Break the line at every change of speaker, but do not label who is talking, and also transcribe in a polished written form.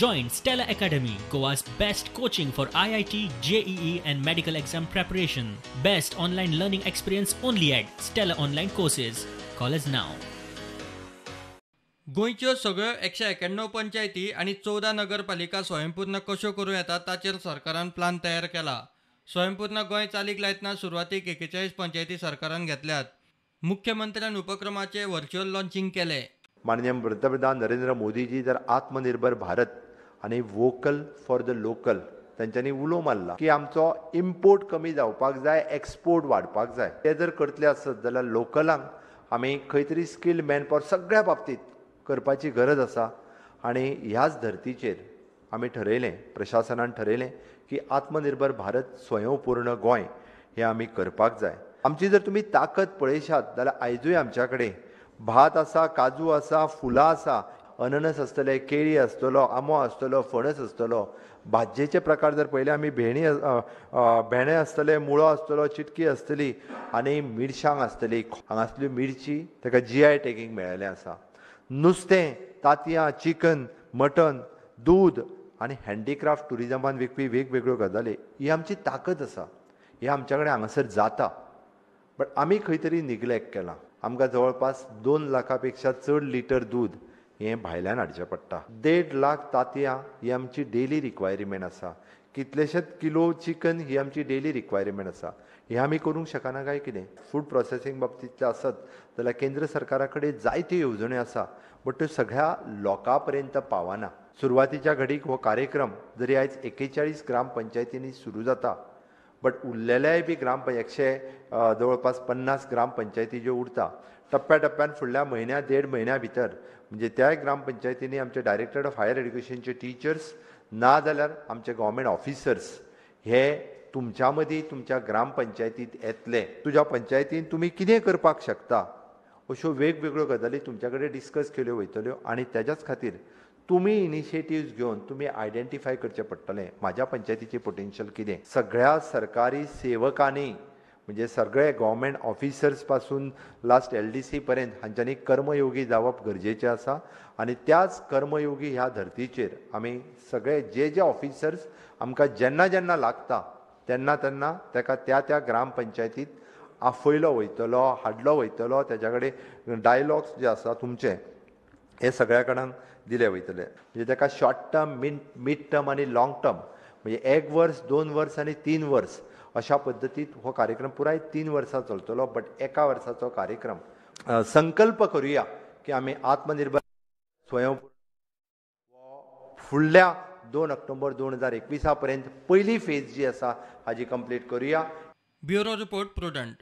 Join Stella Academy, Goa's best coaching for IIT, JEE and medical exam preparation. Best online learning experience only at Stella Online Courses. Call us now.
गोंयच्यो सगळ्यो 191 पंचायती आणि 14 नगरपालिका स्वयंपूर्ण कश्यो करूं येतात ताचेर सरकारान प्लान तयार केला. स्वयंपूर्ण गोंय चालीक लायतना सुरवातीक 41 पंचायती सरकारान घेतल्यात. मुख्यमंत्र्यान उपक्रमाचे व्हर्च्युअल लॉन्चिंग केले.
माननीय पंतप्रधान नरेंद्र मोदीजी जर आत्मनिर्भर भारत आणि वोकल फॉर द लोकल तांच्यांनी उलो मारला की आमचो इम्पोर्ट कमी जावपाक जाय, एक्सपोर्ट वाडपाक जाय. ते जर करतले आसत जाल्यार लोकलांक आमी खंय तरी स्किल्ड मॅनपॉवर सगळ्या बाबतींत करपाची गरज आसा. आनी ह्याच धर्तीचेर आमी ठरयलें, प्रशासनान ठरयलें की आत्मनिर्भर भारत स्वयंपूर्ण गोंय हें आमी करपाक जाय. आमची जर तुमी ताकद पळयशात जाल्यार आयजूय आमच्या कडेन भात आसा, काजू आसा, फुलां आसा, अननस आसतले, केळी आसतलो, आंबो आसतलो, फणस आसतलो. भाजयेचे प्रकार जर पळयले आमी भेंडे आसतले, मुळो आसतलो, चिटकी आसतली आनी मिरसांग आसतली. हांगासल्यो मिरची ताका GI टॅगिंग मेळिल्लें आसा. नुस्तें, तांतयां, चिकन, मटन, दूद आनी हँडीक्राफ्ट टुरिजमान विकपी वेगवेगळ्यो गजाली ही आमची ताकद आसा. हें आमच्या कडेन हांगासर जाता. बट आमी खंय तरी निग्लेक्ट केलां. आमकां जवळपास 2 लाखापेक्षा चड लिटर दूद हें भायल्यान हाडचें पडटा. 1.5 लाख तांतयां ही आमची डेली रिक्वायरमेंट आसा. कितलेशेच किलो चिकन ही आमची डेली रिक्वायरमेंट आसा. हें आमी करूंक शकना काय कितें? फूड प्रोसेसींग बाबतींतले आसत जाल्यार केंद्र सरकारा कडेन जायत्यो येवजण्यो आसा, बट त्यो सगळ्या लोकां पर्यंत पावना. सुरवातीच्या घडीक हो कार्यक्रम जरी आयज 41 ग्रामपंचायतींनी सुरू जाता, बट उरलेल्याय बी जवळपास 50 ग्रामपंचायती ज्यो उरता, टप्प्याटप्प्यान फुडल्या म्हयन्या 1.5 म्हयन्या भितर म्हणजे त्या ग्रामपंचायतींनी आमचे डायरेक्टर ऑफ हायर एड्युकेशनचे टिचर्स ना जाल्यार आमचे गव्हर्मेंट ऑफिसर्स हे तुमच्या मदीं तुमच्या ग्रामपंचायतींत येतले. तुज्या पंचायतीन तुमी कितें करपाक शकता अश्यो वेगवेगळ्यो गजाली तुमच्या कडेन डिस्कस केल्यो वयतल्यो. आनी तेज्याच खातीर तुमी इनिशिएटिव्स घेवन तुमी आयडेंटिफाय करचें पडटलें म्हाज्या पंचायतीचें पोटेन्शियल कितें. सगळ्या सरकारी सेवकांनी म्हणजे सगळे गव्हर्मेंट ऑफिसर्स पासून लास्ट LDC पर्यंत हांच्यांनी कर्मयोगी जावप गरजेचें आसा. आनी त्याच कर्मयोगी ह्या धर्तीचेर आमी सगळे जे ऑफिसर्स आमकां जेन्ना जेन्ना लागता तेन्ना तेन्ना ताका त्या ग्रामपंचायतींत आफयलो वयतलो, हाडलो वयतलो. तेज्या कडेन डायलॉग्स जे आसा तुमचे हे सगळ्या कडल्यान दिले वयतले. म्हणजे ताका शॉर्ट टर्म, मिड टर्म आनी लाँग टर्म म्हणजे 1 वर्स, 2 वर्स आनी 3 वर्स अशा पद्दतीत हो कार्यक्रम पुराय 3 वर्सां चलतलो. बट एका वर्साचो कार्यक्रम. संकल्प करुया की आमी आत्मनिर्भर स्वयंपूर्ण फुडल्या 2 ऑक्टोबर 2021 पर्यंत पयली फेज जी आसा हाजी कंप्लीट करुया.
Bureau report prudent.